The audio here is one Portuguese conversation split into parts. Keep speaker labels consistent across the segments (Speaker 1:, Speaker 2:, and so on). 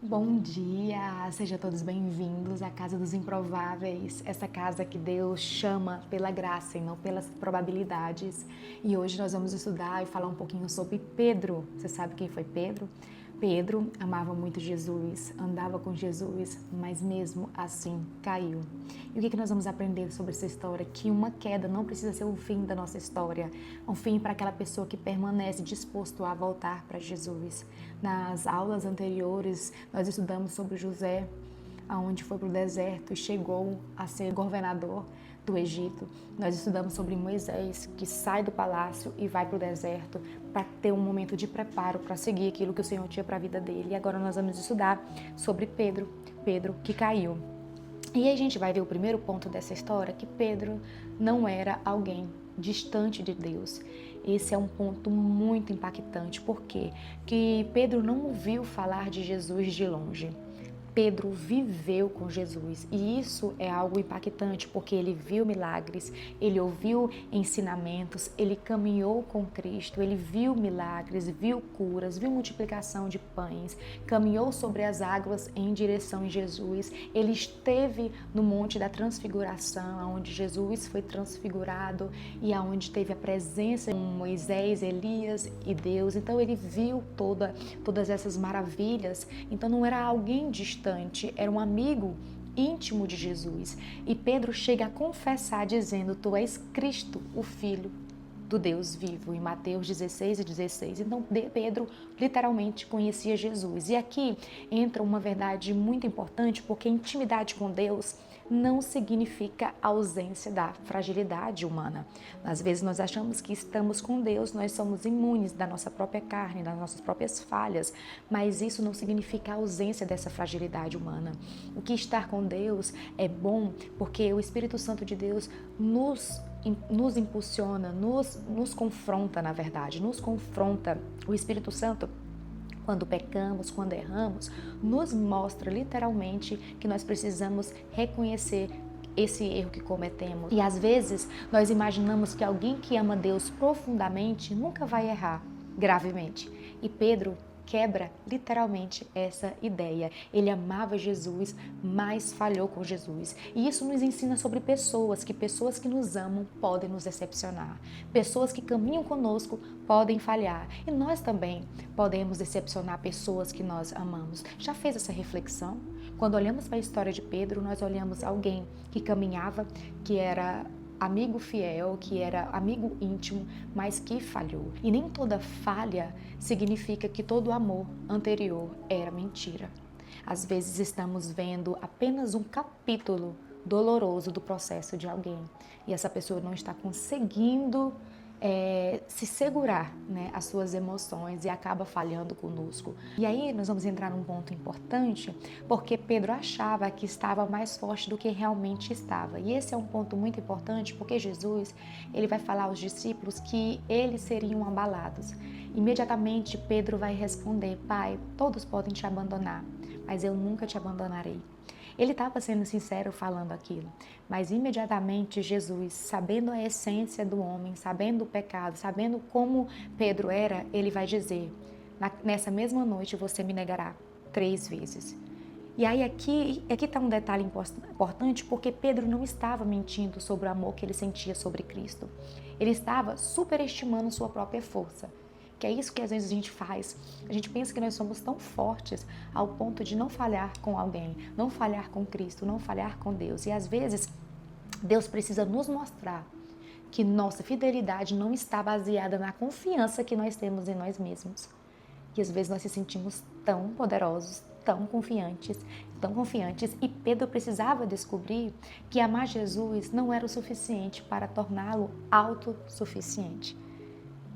Speaker 1: Bom dia! Sejam todos bem-vindos à Casa dos Improváveis, essa casa que Deus chama pela graça e não pelas probabilidades. E hoje nós vamos estudar e falar um pouquinho sobre Pedro. Você sabe quem foi Pedro? Pedro amava muito Jesus, andava com Jesus, mas mesmo assim caiu. E o que nós vamos aprender sobre essa história? Que uma queda não precisa ser o fim da nossa história, um fim para aquela pessoa que permanece disposto a voltar para Jesus. Nas aulas anteriores, nós estudamos sobre José, aonde foi para o deserto e chegou a ser governador do Egito. Nós estudamos sobre Moisés, que sai do palácio e vai para o deserto para ter um momento de preparo para seguir aquilo que o Senhor tinha para a vida dele. E agora nós vamos estudar sobre Pedro que caiu. E aí a gente vai ver o primeiro ponto dessa história, que Pedro não era alguém distante de Deus. Esse é um ponto muito impactante, porque que Pedro não ouviu falar de Jesus de longe. Pedro viveu com Jesus e isso é algo impactante porque ele viu milagres, ele ouviu ensinamentos, ele caminhou com Cristo, ele viu milagres, viu curas, viu multiplicação de pães, caminhou sobre as águas em direção a Jesus, ele esteve no Monte da Transfiguração, onde Jesus foi transfigurado e aonde teve a presença de Moisés, Elias e Deus. Então ele viu todas essas maravilhas. Então não era alguém distante, era um amigo íntimo de Jesus. E Pedro chega a confessar dizendo: Tu és Cristo, o Filho do Deus vivo, em Mateus 16:16. Então Pedro literalmente conhecia Jesus. E aqui entra uma verdade muito importante, porque intimidade com Deus não significa ausência da fragilidade humana. Às vezes nós achamos que estamos com Deus, nós somos imunes da nossa própria carne, das nossas próprias falhas, mas isso não significa a ausência dessa fragilidade humana. O que estar com Deus é bom porque o Espírito Santo de Deus nos impulsiona, nos confronta, na verdade, nos confronta. O Espírito Santo, quando pecamos, quando erramos, nos mostra literalmente que nós precisamos reconhecer esse erro que cometemos. E às vezes nós imaginamos que alguém que ama Deus profundamente nunca vai errar gravemente. E Pedro quebra literalmente essa ideia. Ele amava Jesus, mas falhou com Jesus. E isso nos ensina sobre pessoas que nos amam podem nos decepcionar. Pessoas que caminham conosco podem falhar. E nós também podemos decepcionar pessoas que nós amamos. Já fez essa reflexão? Quando olhamos para a história de Pedro, nós olhamos alguém que caminhava, que era amigo fiel, que era amigo íntimo, mas que falhou. E nem toda falha significa que todo amor anterior era mentira. Às vezes estamos vendo apenas um capítulo doloroso do processo de alguém e essa pessoa não está conseguindo se segurar, né, as suas emoções e acaba falhando conosco. E aí nós vamos entrar num ponto importante, porque Pedro achava que estava mais forte do que realmente estava. E esse é um ponto muito importante, porque Jesus, ele vai falar aos discípulos que eles seriam abalados. Imediatamente Pedro vai responder: Pai, todos podem te abandonar, mas eu nunca te abandonarei. Ele estava sendo sincero falando aquilo, mas imediatamente Jesus, sabendo a essência do homem, sabendo o pecado, sabendo como Pedro era, ele vai dizer: nessa mesma noite você me negará 3 vezes. E aí aqui está um detalhe importante, porque Pedro não estava mentindo sobre o amor que ele sentia sobre Cristo. Ele estava superestimando sua própria força. Que é isso que às vezes a gente faz. A gente pensa que nós somos tão fortes ao ponto de não falhar com alguém, não falhar com Cristo, não falhar com Deus. E às vezes Deus precisa nos mostrar que nossa fidelidade não está baseada na confiança que nós temos em nós mesmos. E às vezes nós se sentimos tão poderosos, tão confiantes, e Pedro precisava descobrir que amar Jesus não era o suficiente para torná-lo autossuficiente.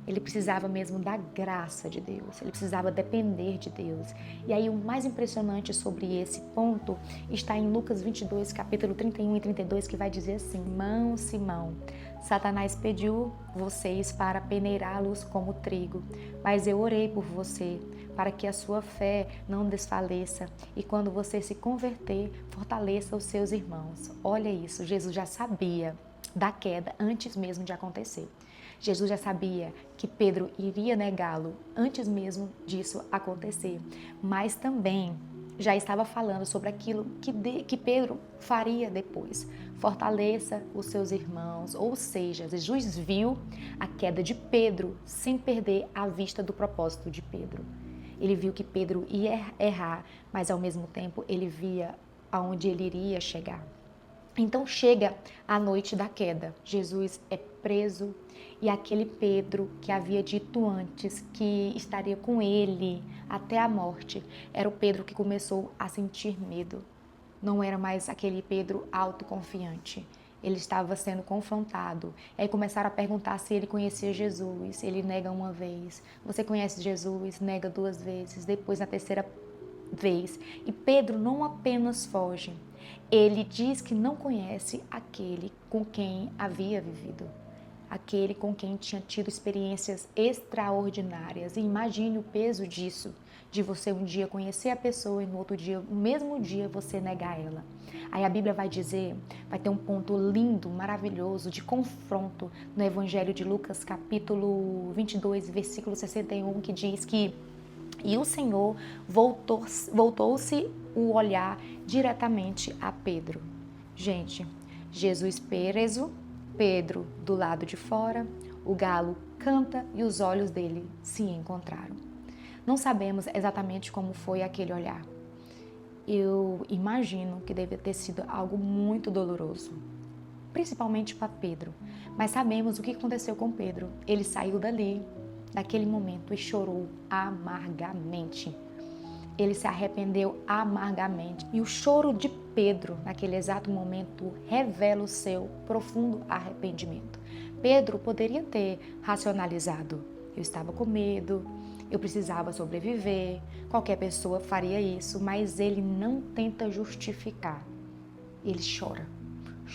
Speaker 1: Ele precisava mesmo da graça de Deus, ele precisava depender de Deus. E aí o mais impressionante sobre esse ponto está em Lucas 22, capítulo 31 e 32, que vai dizer assim: Simão, Satanás pediu vocês para peneirá-los como trigo, mas eu orei por você, para que a sua fé não desfaleça e quando você se converter, fortaleça os seus irmãos. Olha isso, Jesus já sabia da queda antes mesmo de acontecer. Jesus já sabia que Pedro iria negá-lo antes mesmo disso acontecer, mas também já estava falando sobre aquilo que Pedro faria depois. Fortaleça os seus irmãos, ou seja, Jesus viu a queda de Pedro sem perder a vista do propósito de Pedro. Ele viu que Pedro ia errar, mas ao mesmo tempo ele via aonde ele iria chegar. Então chega a noite da queda, Jesus é preso e aquele Pedro que havia dito antes que estaria com ele até a morte, era o Pedro que começou a sentir medo. Não era mais aquele Pedro autoconfiante. Ele estava sendo confrontado. Aí começaram a perguntar se ele conhecia Jesus. Ele nega uma vez. Você conhece Jesus? Nega duas vezes. Depois, na terceira vez. E Pedro não apenas foge. Ele diz que não conhece aquele com quem havia vivido. Aquele com quem tinha tido experiências extraordinárias. E imagine o peso disso, de você um dia conhecer a pessoa e no outro dia, no mesmo dia, você negar ela. Aí a Bíblia vai dizer, vai ter um ponto lindo, maravilhoso, de confronto no Evangelho de Lucas, capítulo 22, versículo 61, que diz que e o Senhor voltou-se o olhar diretamente a Pedro. Gente, Jesus preso, Pedro do lado de fora, o galo canta e os olhos dele se encontraram. Não sabemos exatamente como foi aquele olhar. Eu imagino que deve ter sido algo muito doloroso, principalmente para Pedro. Mas sabemos o que aconteceu com Pedro. Ele saiu dali, naquele momento, e chorou amargamente. Ele se arrependeu amargamente. E o choro de Pedro, naquele exato momento, revela o seu profundo arrependimento. Pedro poderia ter racionalizado. Eu estava com medo, eu precisava sobreviver, qualquer pessoa faria isso, mas ele não tenta justificar. Ele chora,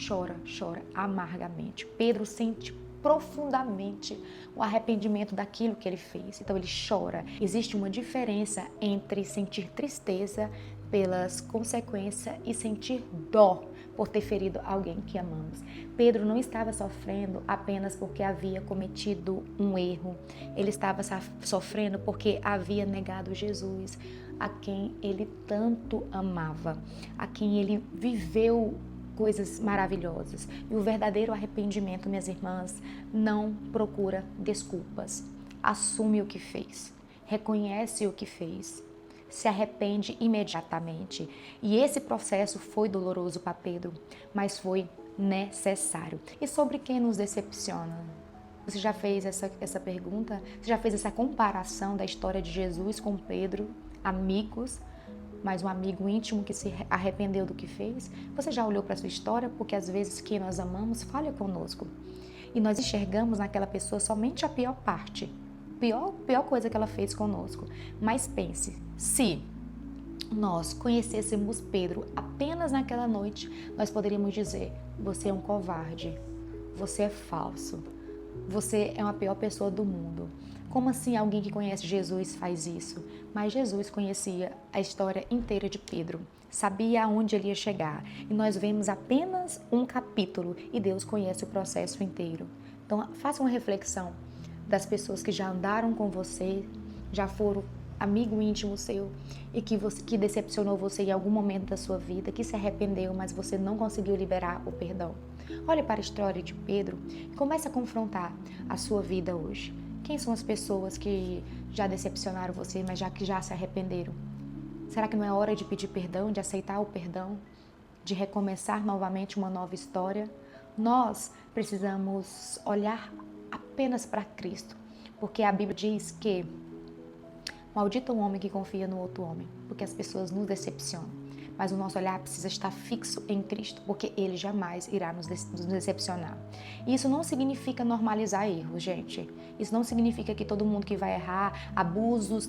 Speaker 1: chora, chora amargamente. Pedro sente profundamente o arrependimento daquilo que ele fez. Então ele chora. Existe uma diferença entre sentir tristeza pelas consequências e sentir dó por ter ferido alguém que amamos. Pedro não estava sofrendo apenas porque havia cometido um erro. Ele estava sofrendo porque havia negado Jesus, a quem ele tanto amava, a quem ele viveu coisas maravilhosas. E o verdadeiro arrependimento, minhas irmãs, não procura desculpas. Assume o que fez, reconhece o que fez, se arrepende imediatamente. E esse processo foi doloroso para Pedro, mas foi necessário. E sobre quem nos decepciona? Você já fez essa pergunta? Você já fez essa comparação da história de Jesus com Pedro? Amigos, mas um amigo íntimo que se arrependeu do que fez? Você já olhou para a sua história? Porque às vezes quem nós amamos falha conosco. E nós enxergamos naquela pessoa somente a pior parte. Pior coisa que ela fez conosco. Mas pense, se nós conhecêssemos Pedro apenas naquela noite, nós poderíamos dizer: você é um covarde, você é falso, você é uma pior pessoa do mundo. Como assim alguém que conhece Jesus faz isso? Mas Jesus conhecia a história inteira de Pedro, sabia aonde ele ia chegar. E nós vemos apenas um capítulo e Deus conhece o processo inteiro. Então faça uma reflexão das pessoas que já andaram com você, já foram amigo íntimo seu e que decepcionou você em algum momento da sua vida, que se arrependeu, mas você não conseguiu liberar o perdão. Olhe para a história de Pedro e comece a confrontar a sua vida hoje. Quem são as pessoas que já decepcionaram você, mas que já se arrependeram? Será que não é hora de pedir perdão, de aceitar o perdão, de recomeçar novamente uma nova história? Nós precisamos olhar apenas para Cristo, porque a Bíblia diz que maldito é o homem que confia no outro homem, porque as pessoas nos decepcionam. Mas o nosso olhar precisa estar fixo em Cristo, porque Ele jamais irá nos decepcionar. E isso não significa normalizar erros, gente. Isso não significa que todo mundo que vai errar, abusos,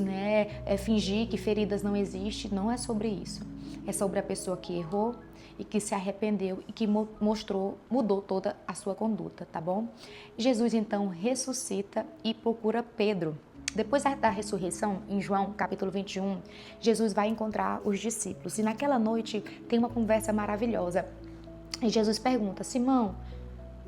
Speaker 1: fingir que feridas não existem. Não é sobre isso. É sobre a pessoa que errou e que se arrependeu e que mudou toda a sua conduta, tá bom? Jesus então ressuscita e procura Pedro. Depois da ressurreição, em João capítulo 21, Jesus vai encontrar os discípulos. E naquela noite tem uma conversa maravilhosa. E Jesus pergunta: Simão,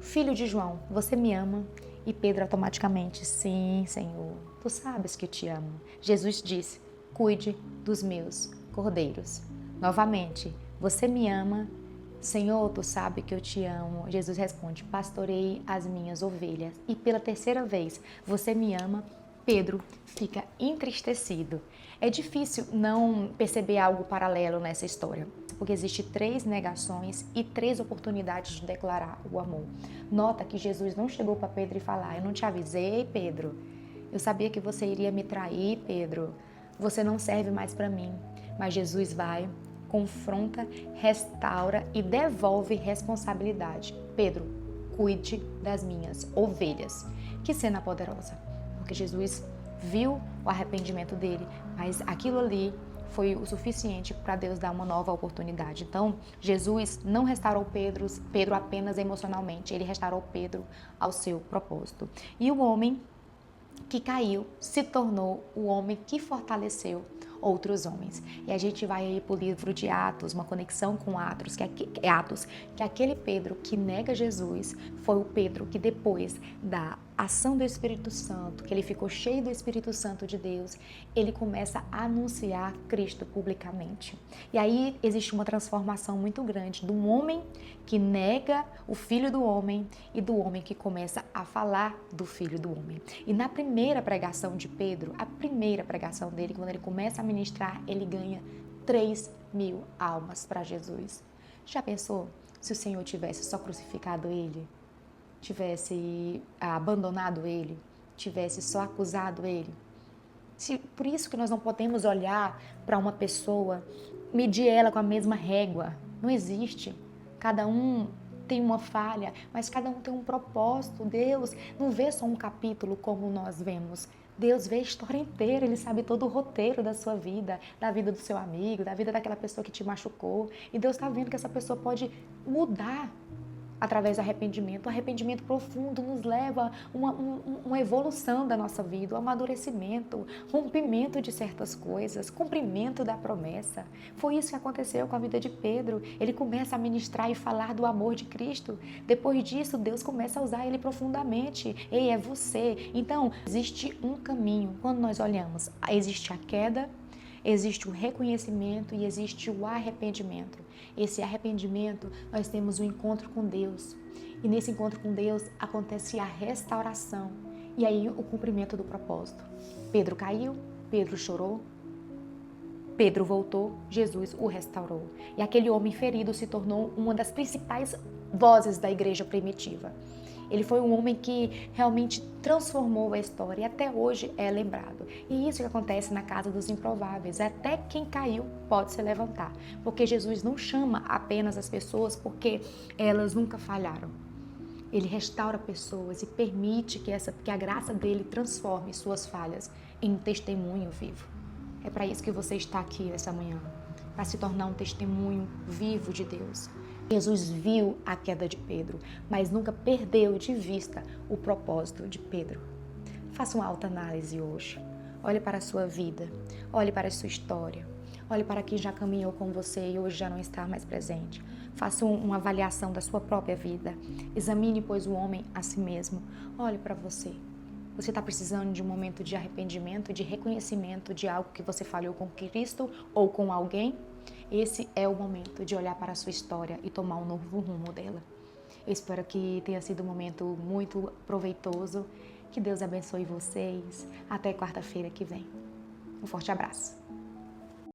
Speaker 1: filho de João, você me ama? E Pedro automaticamente: sim, Senhor, tu sabes que te amo. Jesus disse: cuide dos meus cordeiros. Novamente, você me ama? Senhor, tu sabe que eu te amo. Jesus responde, pastorei as minhas ovelhas. E pela terceira vez, você me ama? Pedro fica entristecido. É difícil não perceber algo paralelo nessa história, porque existem 3 negações e 3 oportunidades de declarar o amor. Nota que Jesus não chegou para Pedro e falar, eu não te avisei, Pedro. Eu sabia que você iria me trair, Pedro. Você não serve mais para mim. Mas Jesus vai, confronta, restaura e devolve responsabilidade. Pedro, cuide das minhas ovelhas. Que cena poderosa, porque Jesus viu o arrependimento dele, mas aquilo ali foi o suficiente para Deus dar uma nova oportunidade. Então, Jesus não restaurou Pedro apenas emocionalmente, ele restaurou Pedro ao seu propósito. E o homem que caiu se tornou o homem que fortaleceu outros homens. E a gente vai aí para o livro de Atos, uma conexão com Atos, que aquele Pedro que nega Jesus foi o Pedro que depois da ação do Espírito Santo, que ele ficou cheio do Espírito Santo de Deus, ele começa a anunciar Cristo publicamente. E aí existe uma transformação muito grande do homem que nega o Filho do Homem e do homem que começa a falar do Filho do Homem. E na primeira pregação de Pedro, a primeira pregação dele, quando ele começa a ministrar, ele ganha 3.000 almas para Jesus. Já pensou se o Senhor tivesse só crucificado ele? Tivesse abandonado ele, tivesse só acusado ele. Por isso que nós não podemos olhar para uma pessoa, medir ela com a mesma régua. Não existe. Cada um tem uma falha, mas cada um tem um propósito. Deus não vê só um capítulo como nós vemos. Deus vê a história inteira, Ele sabe todo o roteiro da sua vida, da vida do seu amigo, da vida daquela pessoa que te machucou. E Deus está vendo que essa pessoa pode mudar através do arrependimento. O arrependimento profundo nos leva a uma evolução da nossa vida, um amadurecimento, rompimento de certas coisas, cumprimento da promessa. Foi isso que aconteceu com a vida de Pedro. Ele começa a ministrar e falar do amor de Cristo. Depois disso, Deus começa a usar ele profundamente. Ei, é você. Então, existe um caminho. Quando nós olhamos, existe a queda, existe o reconhecimento e existe o arrependimento. Esse arrependimento, nós temos um encontro com Deus. E nesse encontro com Deus acontece a restauração. E aí o cumprimento do propósito. Pedro caiu, Pedro chorou, Pedro voltou, Jesus o restaurou. E aquele homem ferido se tornou uma das principais vozes da igreja primitiva. Ele foi um homem que realmente transformou a história e até hoje é lembrado. E isso que acontece na casa dos improváveis. Até quem caiu pode se levantar. Porque Jesus não chama apenas as pessoas porque elas nunca falharam. Ele restaura pessoas e permite que a graça dele transforme suas falhas em um testemunho vivo. É para isso que você está aqui essa manhã, para se tornar um testemunho vivo de Deus. Jesus viu a queda de Pedro, mas nunca perdeu de vista o propósito de Pedro. Faça uma autoanálise hoje. Olhe para a sua vida, olhe para a sua história, olhe para quem já caminhou com você e hoje já não está mais presente. Faça uma avaliação da sua própria vida. Examine, pois, o homem a si mesmo. Olhe para você. Você está precisando de um momento de arrependimento, de reconhecimento de algo que você falhou com Cristo ou com alguém? Esse é o momento de olhar para a sua história e tomar um novo rumo dela. Eu espero que tenha sido um momento muito proveitoso. Que Deus abençoe vocês. Até quarta-feira que vem. Um forte abraço.